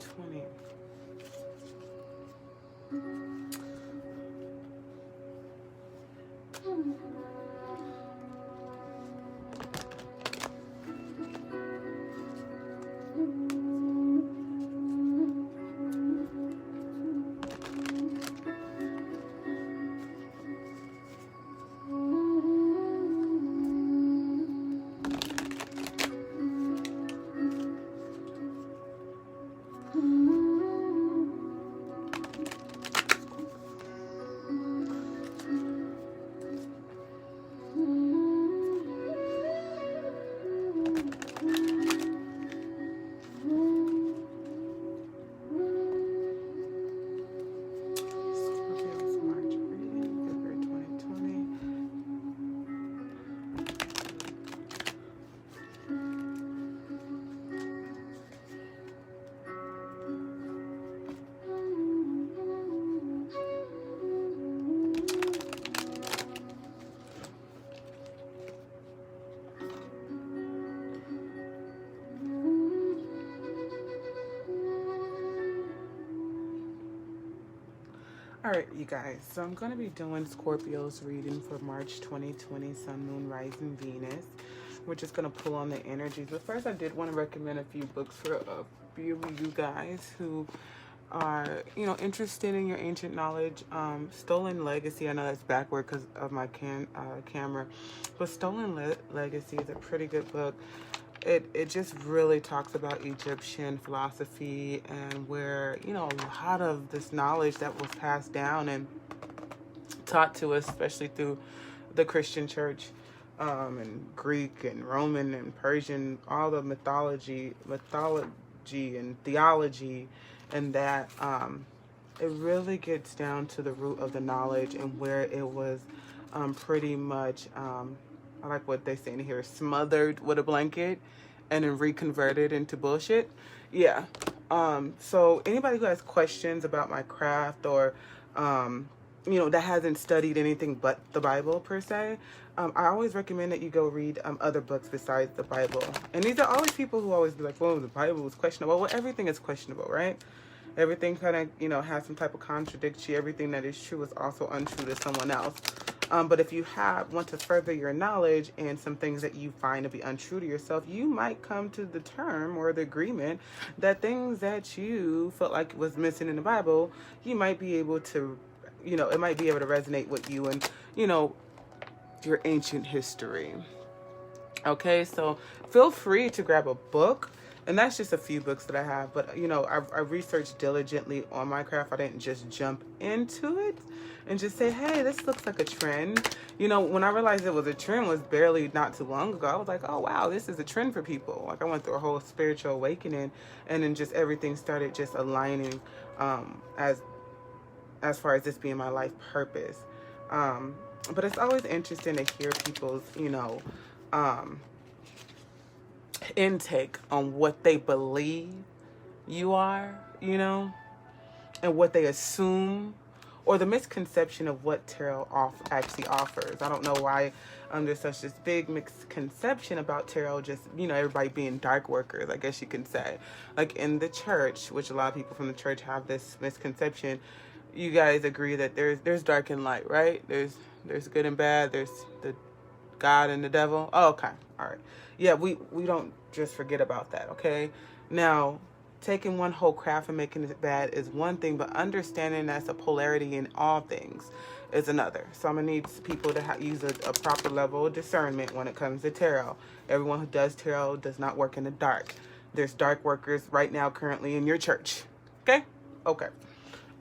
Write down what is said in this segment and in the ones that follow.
20. Scorpio's March reading, February 2020. All right, you guys. So I'm going to be doing Scorpio's reading for March 2020, Sun, Moon, Rising, Venus. We're just going to pull on the energies. But first, I did want to recommend a few books for a few of you guys who are, interested in your ancient knowledge. Stolen Legacy. I know that's backward because of my camera. But Stolen Legacy is a pretty good book. It just really talks about Egyptian philosophy and where, a lot of this knowledge that was passed down and taught to us, especially through the Christian church, and Greek and Roman and Persian, all the mythology and theology, and that it really gets down to the root of the knowledge and where it was pretty much, I like what they say in here, smothered with a blanket and then reconverted into bullshit. Yeah. So anybody who has questions about my craft or, that hasn't studied anything but the Bible per se, I always recommend that you go read other books besides the Bible. And these are always people who always be like, well, the Bible is questionable. Well, everything is questionable, right? Everything kind of, has some type of contradiction. Everything that is true is also untrue to someone else. But if you want to further your knowledge and some things that you find to be untrue to yourself, you might come to the term or the agreement that things that you felt like was missing in the Bible, you might be able to, it might be able to resonate with you and, your ancient history. Okay, so feel free to grab a book. And that's just a few books that I have. But, I researched diligently on my craft. I didn't just jump into it and just say, hey, this looks like a trend. When I realized it was a trend was barely not too long ago. I was like, oh, wow, this is a trend for people. Like I went through a whole spiritual awakening and then just everything started just aligning as far as this being my life purpose. But it's always interesting to hear people's, intake on what they believe you are, and what they assume, or the misconception of what tarot actually offers. I don't know why there's such this big misconception about tarot, just, everybody being dark workers, I guess you can say. Like in the church, which a lot of people from the church have this misconception, you guys agree that there's dark and light, right? There's good and bad, there's the God and the devil. Oh, okay. All right. Yeah, we don't just forget about that, okay? Now, taking one whole craft and making it bad is one thing, but understanding that's a polarity in all things is another. So I'm going to need people to use a proper level of discernment when it comes to tarot. Everyone who does tarot does not work in the dark. There's dark workers right now currently in your church, okay? Okay.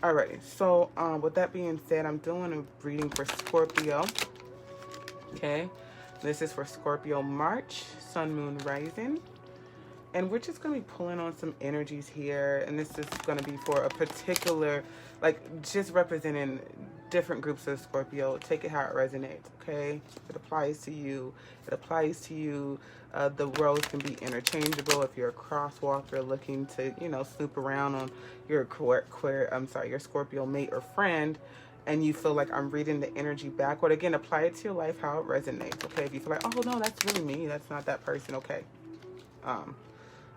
Alrighty, so with that being said, I'm doing a reading for Scorpio, okay? This is for Scorpio March, Sun, Moon, Rising. And we're just going to be pulling on some energies here. And this is going to be for a particular, just representing different groups of Scorpio. Take it how it resonates, okay? It applies to you. It applies to you. The roles can be interchangeable if you're a crosswalker looking to, snoop around on your your Scorpio mate or friend. And you feel like I'm reading the energy backward. Again, apply it to your life, how it resonates, okay? If you feel like, oh, no, that's really me. That's not that person, okay.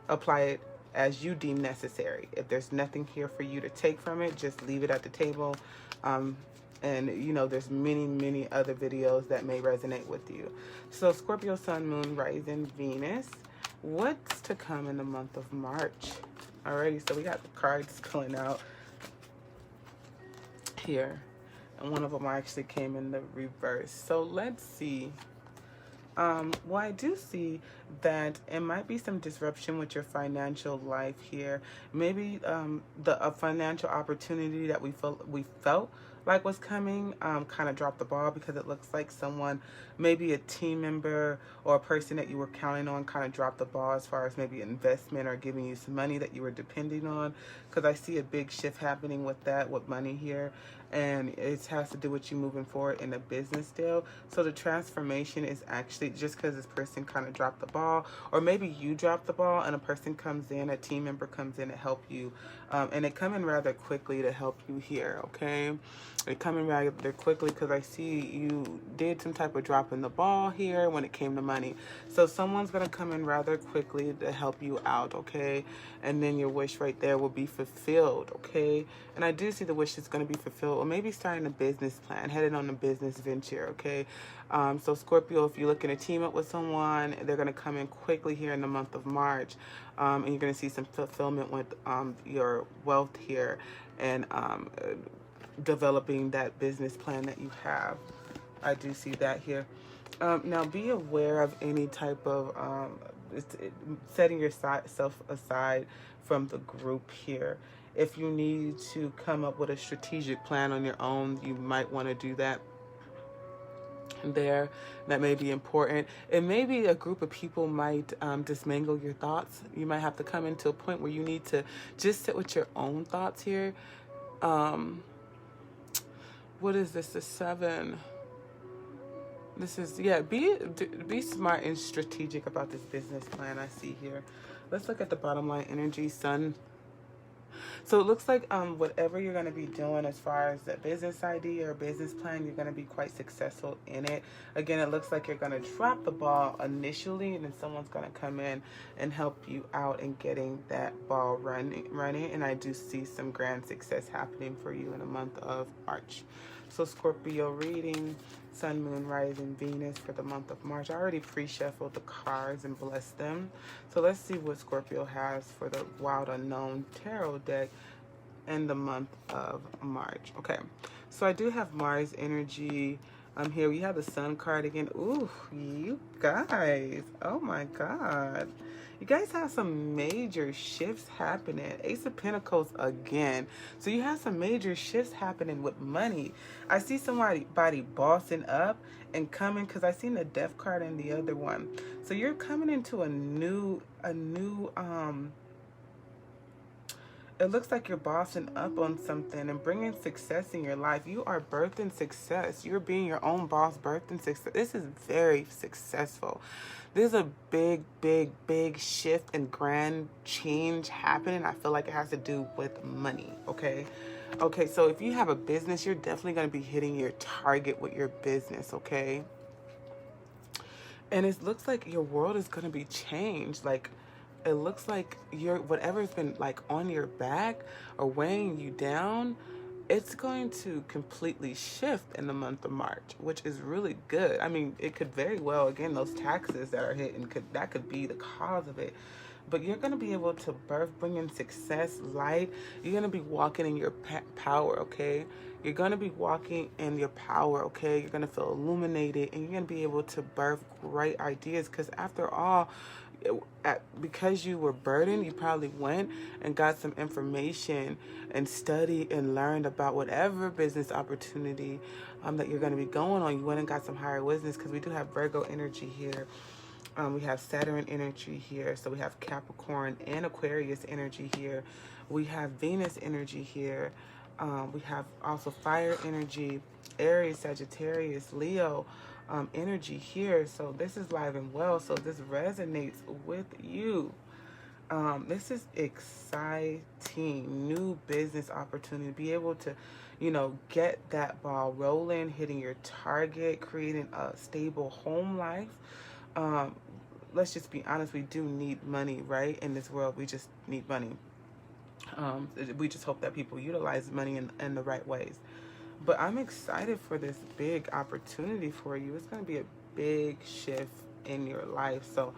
Apply it as you deem necessary. If there's nothing here for you to take from it, just leave it at the table. And there's many other videos that may resonate with you. So Scorpio, Sun, Moon, Rising, Venus. What's to come in the month of March? Alrighty, so we got the cards pulling out here, and one of them actually came in the reverse. So let's see. Well, I do see that it might be some disruption with your financial life here. Maybe a financial opportunity that we felt like was coming kind of dropped the ball, because it looks like someone, maybe a team member or a person that you were counting on, kind of dropped the ball as far as maybe investment or giving you some money that you were depending on, because I see a big shift happening with money here, and it has to do with you moving forward in a business deal. So the transformation is actually just because this person kind of dropped the ball, or maybe you dropped the ball and a team member comes in to help you, and they come in rather quickly to help you here, okay? They come in rather quickly because I see you did some type of drop in the ball here when it came to money. So someone's going to come in rather quickly to help you out, okay? And then your wish right there will be fulfilled, okay? And I do see the wish is going to be fulfilled, or maybe starting a business plan, headed on a business venture, okay? So Scorpio, if you're looking to team up with someone, they're going to come in quickly here in the month of March. And you're going to see some fulfillment with your wealth here, and developing that business plan that you have. I do see that here. Now be aware of any type of setting yourself aside from the group here. If you need to come up with a strategic plan on your own, you might want to do that there. That may be important. It may be a group of people might dismangle your thoughts. You might have to come into a point where you need to just sit with your own thoughts here. What is this? The 7. This is, yeah, be smart and strategic about this business plan I see here. Let's look at the bottom line energy, Sun. So it looks like whatever you're going to be doing as far as the business idea or business plan, you're going to be quite successful in it. Again, it looks like you're going to drop the ball initially, and then someone's going to come in and help you out in getting that ball running. And I do see some grand success happening for you in the month of March. So Scorpio reading, Sun, Moon, Rising, Venus for the month of March. I already pre-shuffled the cards and blessed them. So let's see what Scorpio has for the Wild Unknown Tarot deck in the month of March. Okay, so I do have Mars energy. Here we have the Sun card again. Ooh, you guys. Oh my God. You guys have some major shifts happening. Ace of Pentacles again. So you have some major shifts happening with money. I see somebody bossing up and coming, because I seen the Death card in the other one. So you're coming into a new it looks like you're bossing up on something and bringing success in your life. You are birthing success. You're being your own boss, birthing success. This is very successful. There's a big shift and grand change happening. I feel like it has to do with money, okay? Okay, so if you have a business, you're definitely going to be hitting your target with your business, okay? And it looks like your world is going to be changed. Like, it looks like whatever's been like on your back or weighing you down, it's going to completely shift in the month of March, which is really good. I mean, it could very well, again, those taxes that are hitting, that could be the cause of it. But you're going to be able to bring in success, light. You're going to be walking in your power, okay? You're going to be walking in your power, okay? You're going to feel illuminated, and you're going to be able to birth great ideas, because after all, because you were burdened, you probably went and got some information and studied and learned about whatever business opportunity that you're going to be going on. You went and got some higher wisdom, because we do have Virgo energy here. We have Saturn energy here. So we have Capricorn and Aquarius energy here. We have Venus energy here. We have also fire energy, Aries, Sagittarius, Leo energy here. So this is live and well. So this resonates with you. This is exciting. New business opportunity. Be able to, get that ball rolling, hitting your target, creating a stable home life. let's just be honest, we do need money, right? In this world, we just need money. We just hope that people utilize money in the right ways. But I'm excited for this big opportunity for you. It's going to be a big shift in your life. So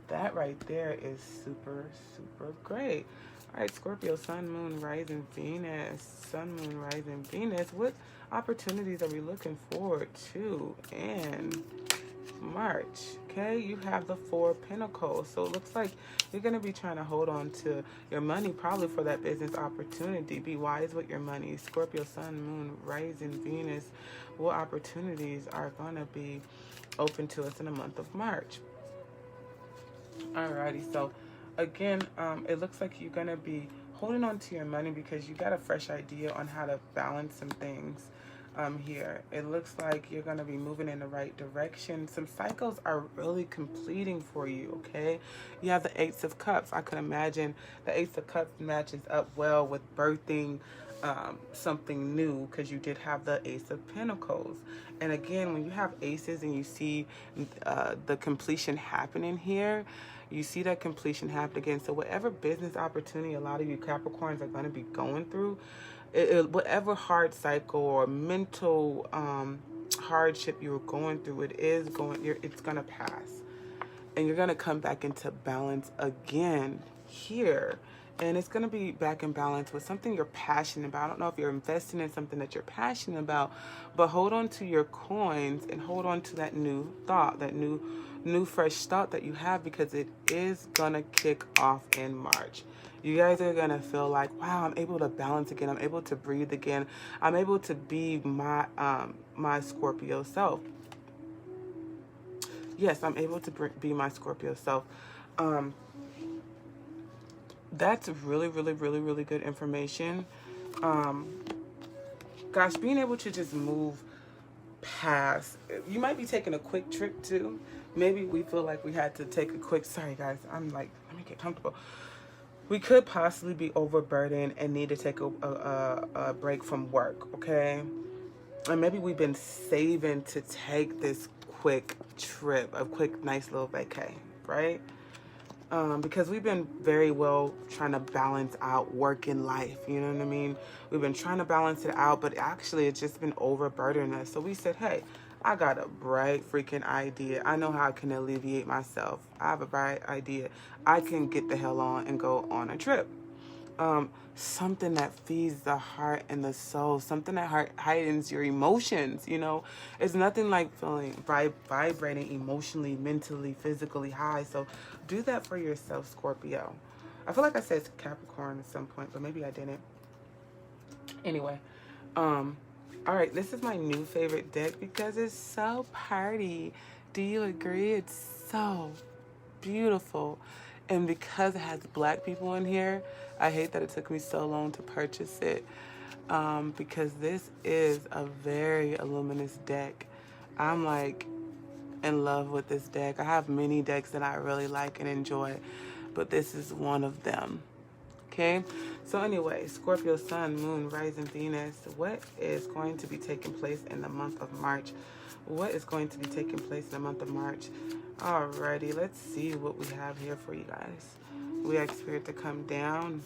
that right there is super, super great. All right, Scorpio, Sun, Moon, Rising, Venus. Sun, Moon, Rising, Venus. What opportunities are we looking forward to in March? Okay, you have the Four of Pentacles. So it looks like you're going to be trying to hold on to your money, probably for that business opportunity. Be wise with your money. Scorpio, Sun, Moon, Rising, Venus. What opportunities are going to be open to us in the month of March? Alrighty, so again, it looks like you're going to be holding on to your money because you got a fresh idea on how to balance some things here. It looks like you're going to be moving in the right direction. Some cycles are really completing for you, okay? You have the Ace of Cups. I can imagine the Ace of Cups matches up well with birthing something new, because you did have the Ace of Pentacles. And again, when you have aces and you see the completion happening here, you see that completion happen again. So whatever business opportunity a lot of you Capricorns are going to be going through, whatever hard cycle or mental hardship you were going through, it's going to pass. And you're going to come back into balance again here. And it's going to be back in balance with something you're passionate about. I don't know if you're investing in something that you're passionate about, but hold on to your coins and hold on to that new thought, that new fresh thought that you have, because it is going to kick off in March. You guys are going to feel like, wow, I'm able to balance again. I'm able to breathe again. I'm able to be my Scorpio self. Yes, I'm able to be my Scorpio self. That's really, really, really, really good information. Gosh, being able to just move past. You might be taking a quick trip too. Maybe we feel like we had to take a quick, sorry guys, I'm like, let me get comfortable. We could possibly be overburdened and need to take a break from work, okay? And maybe we've been saving to take this quick trip, a quick, nice little vacay, right? Because we've been very well trying to balance out work and life, you know what I mean? We've been trying to balance it out, but actually it's just been overburdening us. So we said, hey, I got a bright freaking idea. I know how I can alleviate myself. I have a bright idea. I can get the hell on and go on a trip. Something that feeds the heart and the soul, something that heightens your emotions, you know. It's nothing like feeling vibrating emotionally, mentally, physically high. So do that for yourself, Scorpio. I feel like I said Capricorn at some point, but maybe I didn't. Anyway, all right, this is my new favorite deck because it's so party. Do you agree? It's so beautiful. And because it has black people in here, I hate that it took me so long to purchase it, because this is a very luminous deck. I'm like in love with this deck. I have many decks that I really like and enjoy, but this is one of them. Okay, so anyway, Scorpio, Sun, Moon, Rising, Venus. What is going to be taking place in the month of March? What is going to be taking place in the month of March? Alrighty, let's see what we have here for you guys. We ask Spirit to come down.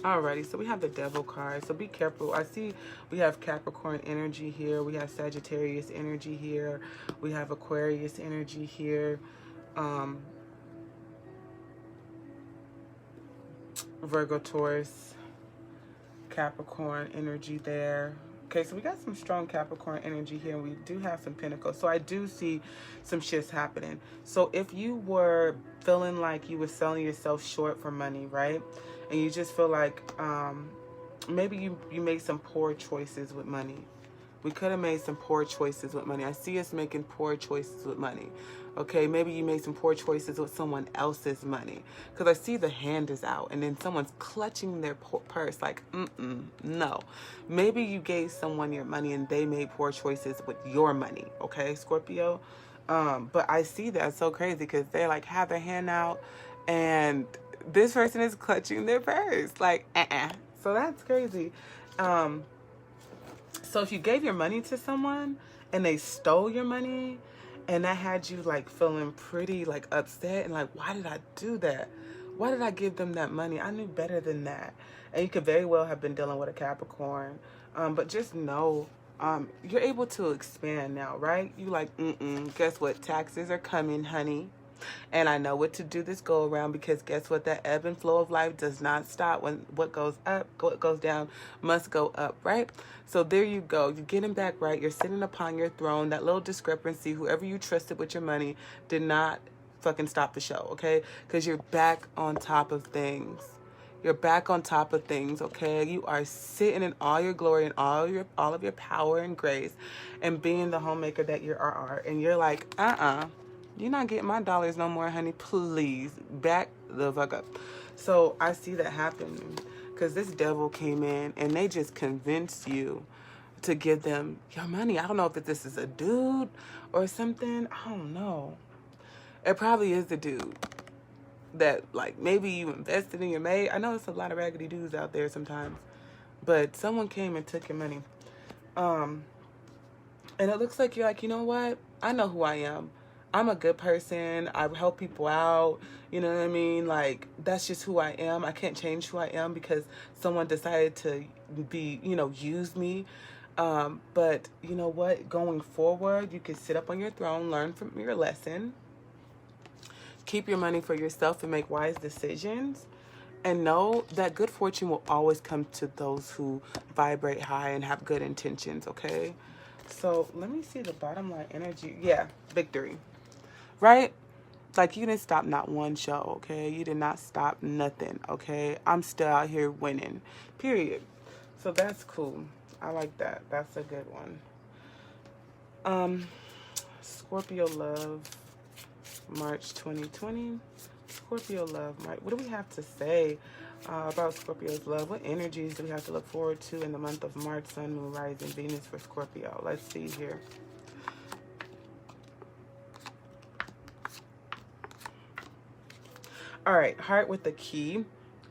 Alrighty, so we have the Devil card. So be careful. I see we have Capricorn energy here. We have Sagittarius energy here. We have Aquarius energy here. Virgo, Taurus, Capricorn energy there. Okay, so we got some strong Capricorn energy here, and we do have some Pentacles. So I do see some shifts happening. So if you were feeling like you were selling yourself short for money, right? And you just feel like maybe you made some poor choices with money. We could have made some poor choices with money. I see us making poor choices with money. Okay, maybe you made some poor choices with someone else's money. Because I see the hand is out and then someone's clutching their purse like, no. Maybe you gave someone your money and they made poor choices with your money. Okay, Scorpio? But I see that. It's so crazy because they like have their hand out and this person is clutching their purse. Like, So that's crazy. So if you gave your money to someone and they stole your money And that had you like feeling pretty like upset and like, why did I do that? Why did I give them that money? I knew better than that. And you could very well have been dealing with a Capricorn. But just know, you're able to expand now, right? You like, guess what? Taxes are coming, honey. And I know what to do this go around, because guess what? That ebb and flow of life does not stop. When what goes up, what goes down must go up, right? So there you go. You're getting back right. You're sitting upon your throne. That little discrepancy, whoever you trusted with your money did not fucking stop the show, okay? Because you're back on top of things. You're back on top of things, okay? You are sitting in all your glory and all of your power and grace, and being the homemaker that you are. And you're like, you're not getting my dollars no more, honey. Please, back the fuck up. So I see that happening, because this devil came in and they just convinced you to give them your money. I don't know if this is a dude or something. I don't know. It probably is the dude that, like, maybe you invested in your maid. I know it's a lot of raggedy dudes out there sometimes, but someone came and took your money. And it looks like you're like, you know what? I know who I am. I'm a good person. I help people out. You know what I mean? Like, that's just who I am. I can't change who I am because someone decided to be, use me. But you know what? Going forward, you can sit up on your throne, learn from your lesson, keep your money for yourself and make wise decisions, and know that good fortune will always come to those who vibrate high and have good intentions, okay? So let me see the bottom line energy. Yeah, victory, right? Like, you didn't stop not one show, okay? You did not stop nothing, okay? I'm still out here winning, period. So that's cool. I like that. That's a good one. Scorpio love, March 2020. Scorpio love, March. What do we have to say about Scorpio's love? What energies do we have to look forward to in the month of March? Sun, Moon, Rising, Venus for Scorpio. Let's see here. All right, heart with the key.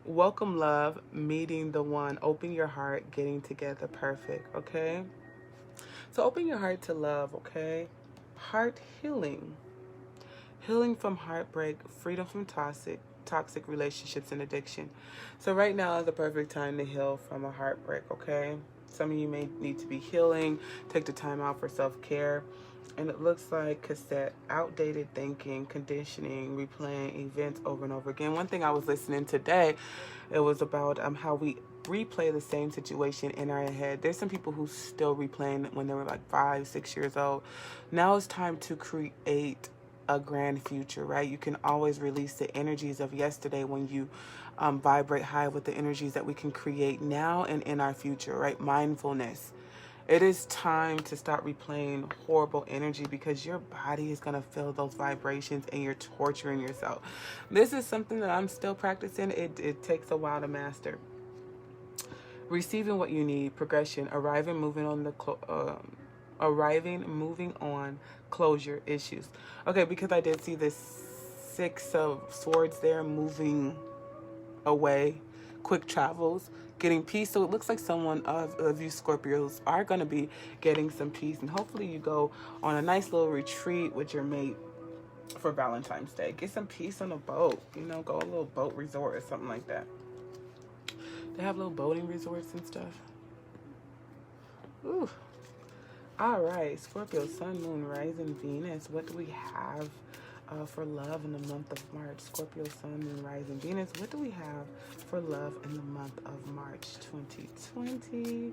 Welcome love, meeting the one. Open your heart, getting together, perfect, okay? So open your heart to love, okay? Heart healing. Healing from heartbreak, freedom from toxic relationships and addiction. So right now is the perfect time to heal from a heartbreak, okay? Some of you may need to be healing. Take the time out for self-care. And it looks like cassette, outdated thinking, conditioning, replaying events over and over again. One thing I was listening today, it was about how we replay the same situation in our head. There's some people who still replaying when they were like 5, 6 years old. Now it's time to create a grand future, right? You can always release the energies of yesterday when you vibrate high with the energies that we can create now and in our future, right? Mindfulness. It is time to start replaying horrible energy, because your body is going to feel those vibrations and you're torturing yourself. This is something that I'm still practicing. It takes a while to master. Receiving what you need, progression, moving on, closure, issues. Okay, because I did see this 6 of Swords there, moving away, quick travels, getting peace. So it looks like someone of you Scorpios are going to be getting some peace, and hopefully you go on a nice little retreat with your mate for Valentine's Day. Get some peace on a boat, go a little boat resort or something like that. They have little boating resorts and stuff. Ooh. All right, Scorpio, Sun, Moon, Rising, Venus. What do we have for love in the month of March? Scorpio, Sun, Moon, Rising, Venus. What do we have for love in the month of March 2020?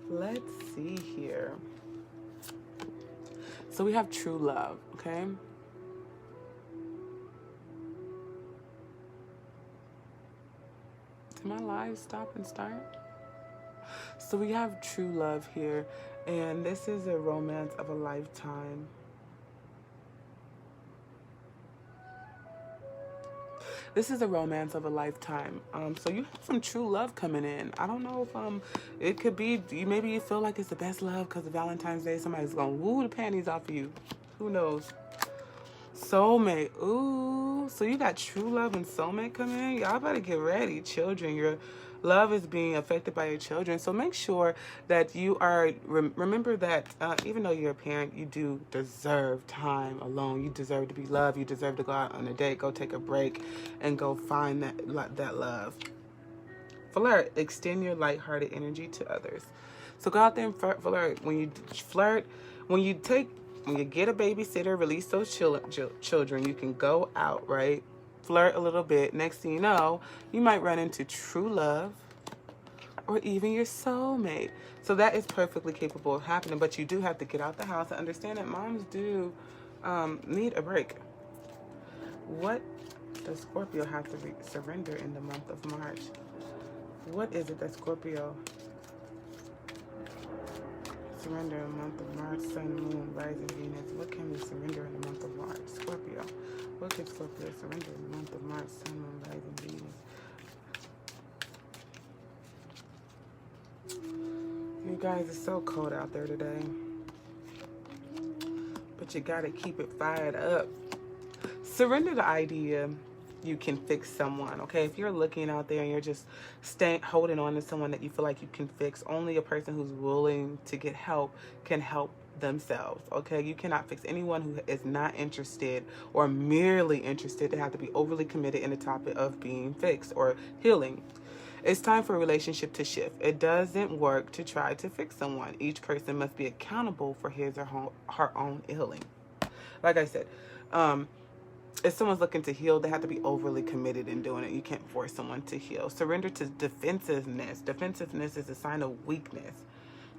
Let's see here. So we have true love, okay? Did my live stop and start? So we have true love here, and this is a romance of a lifetime. This is a romance of a lifetime. So you have some true love coming in. I don't know if it could be, maybe you feel like it's the best love because of Valentine's Day. Somebody's going to woo the panties off of you. Who knows? Soulmate. Ooh. So you got true love and soulmate coming in. Y'all better get ready. Children, your Love is being affected by your children. So make sure that you are, remember that even though you're a parent, you do deserve time alone. You deserve to be loved. You deserve to go out on a date, go take a break, and go find that love. Flirt. Extend your lighthearted energy to others. So go out there and flirt. When you flirt, when you get a babysitter, release those children, you can go out, right? Flirt a little bit. Next thing you know, you might run into true love or even your soulmate. So that is perfectly capable of happening, but you do have to get out the house and understand that moms do need a break. What does Scorpio have to surrender in the month of March? What is it that Scorpio surrender in the month of March? Sun, Moon, Rising, Venus. What can we surrender in the month of March? Scorpio. What can Scorpio surrender in the month of March? Sun, Moon, Rising, Venus. You guys, it's so cold out there today. But you gotta keep it fired up. Surrender the idea you can fix someone, okay? If you're looking out there and you're just holding on to someone that you feel like you can fix, only a person who's willing to get help can help themselves, okay? You cannot fix anyone who is not interested or merely interested. They have to be overly committed in the topic of being fixed or healing. It's time for a relationship to shift. It doesn't work to try to fix someone. Each person must be accountable for his or her own healing. Like I said, if someone's looking to heal, they have to be overly committed in doing it. You can't force someone to heal. Surrender to defensiveness. Defensiveness is a sign of weakness.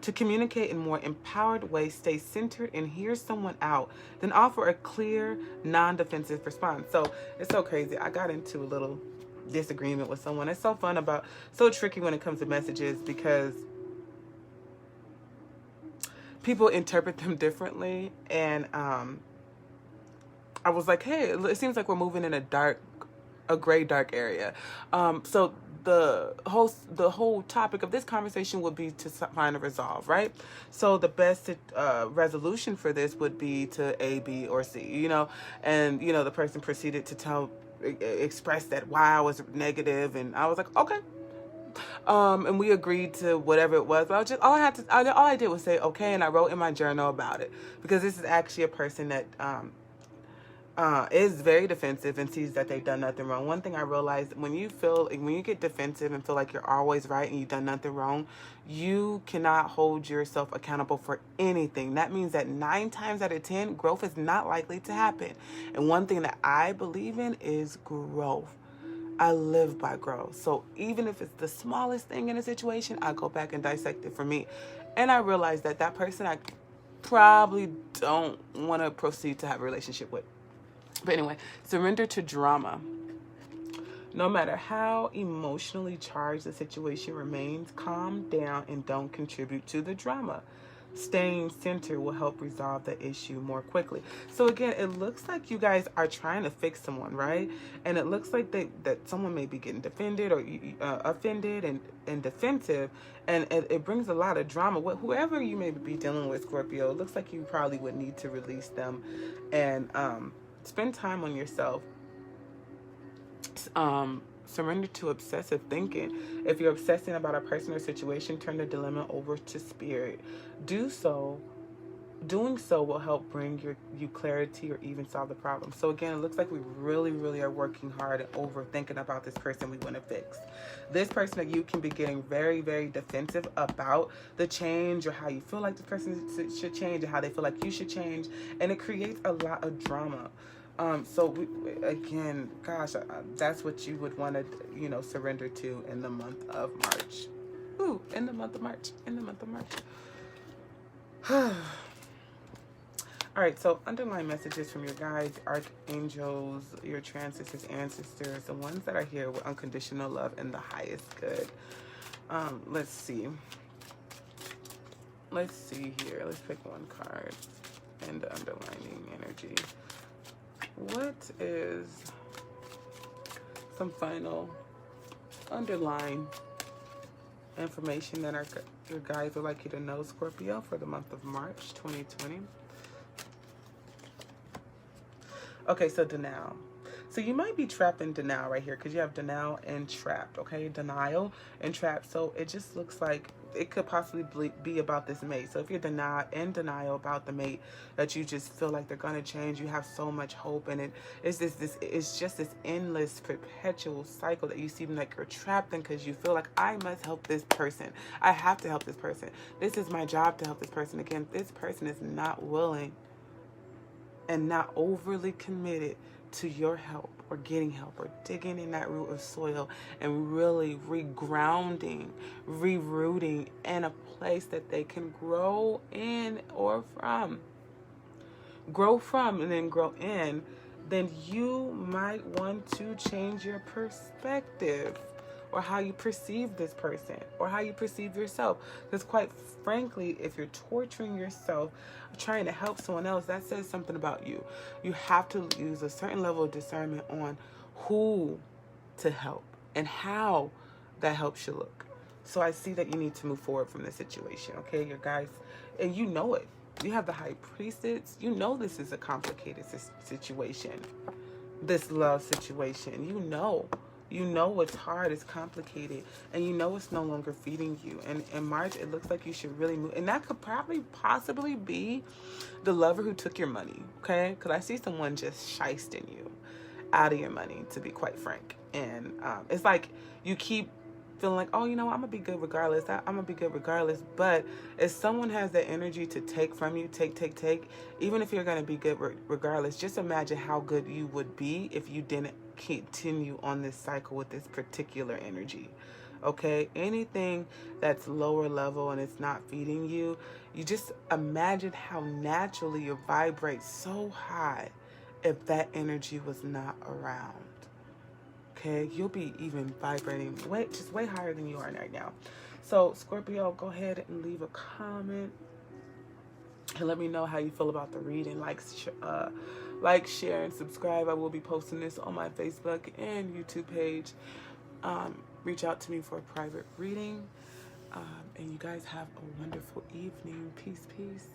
To communicate in more empowered ways, stay centered and hear someone out. Then offer a clear, non-defensive response. So it's so crazy. I got into a little disagreement with someone. It's so so tricky when it comes to messages because people interpret them differently. And I was like, hey, it seems like we're moving in a gray, dark area. So the whole topic of this conversation would be to find a resolve, right? So the best resolution for this would be to A, B, or C, and, the person proceeded to express that why I was negative. And I was like, okay. And we agreed to whatever it was. But all I did was say, okay. And I wrote in my journal about it because this is actually a person that, is very defensive and sees that they've done nothing wrong. One thing I realized, when you get defensive and feel like you're always right and you've done nothing wrong, you cannot hold yourself accountable for anything. That means that 9 times out of 10, growth is not likely to happen. And one thing that I believe in is growth. I live by growth. So even if it's the smallest thing in a situation, I go back and dissect it for me. And I realize that person I probably don't want to proceed to have a relationship with. But anyway, surrender to drama. No matter how emotionally charged the situation remains, calm down and don't contribute to the drama. Staying centered will help resolve the issue more quickly. So again, it looks like you guys are trying to fix someone, right? And it looks like that someone may be getting offended and defensive, and it brings a lot of drama. Whoever you may be dealing with, Scorpio, it looks like you probably would need to release them and spend time on yourself. Surrender to obsessive thinking. If you're obsessing about a person or situation, turn the dilemma over to spirit. Doing so will help bring you clarity or even solve the problem. So again, it looks like we really, really are working hard and overthinking about this person we want to fix. This person that you can be getting very, very defensive about the change or how you feel like the person should change or how they feel like you should change. And it creates a lot of drama. Again, gosh, that's what you would want to, surrender to in the month of March. In the month of March. All right, so underlying messages from your guides, archangels, your transistors, ancestors, the ones that are here with unconditional love and the highest good. Let's see here. Let's pick one card and the underlining energy. What is some final underlying information that your guides would like you to know, Scorpio, for the month of March 2020? Okay, so Danelle. So you might be trapped in denial right here, because you have denial and trapped, okay? Denial and trapped. So it just looks like it could possibly be about this mate. So if you're in denial about the mate, that you just feel like they're gonna change, you have so much hope, and it's just this endless, perpetual cycle that you seem like you're trapped in, because you feel like, I must help this person. I have to help this person. This is my job to help this person. Again, this person is not willing and not overly committed to your help or getting help or digging in that root of soil and really regrounding, rerooting in a place that they can grow in or from. Grow from and then grow in, then you might want to change your perspective, or how you perceive this person, or how you perceive yourself. Because quite frankly, if you're torturing yourself trying to help someone else, that says something about you. You have to use a certain level of discernment on who to help and how that help should look. So I see that you need to move forward from this situation, okay, your guys? And you know it. You have the High Priestess. You know this is a complicated situation. This love situation. You know it's hard, it's complicated, and you know it's no longer feeding you. And in March, it looks like you should really move. And that could possibly be the lover who took your money, okay? Because I see someone just shysting you out of your money, to be quite frank. And it's like you keep feeling like, oh, you know what, I'm going to be good regardless. I'm going to be good regardless. But if someone has the energy to take from you, take, even if you're going to be good regardless, just imagine how good you would be if you didn't continue on this cycle with this particular energy. Okay? Anything that's lower level and it's not feeding you, you just imagine how naturally you vibrate so high if that energy was not around. Okay, you'll be even vibrating way higher than you are right now. So Scorpio, go ahead and leave a comment and let me know how you feel about the reading. Like, share, and subscribe. I will be posting this on my Facebook and YouTube page. Reach out to me for a private reading. And you guys have a wonderful evening. Peace, peace.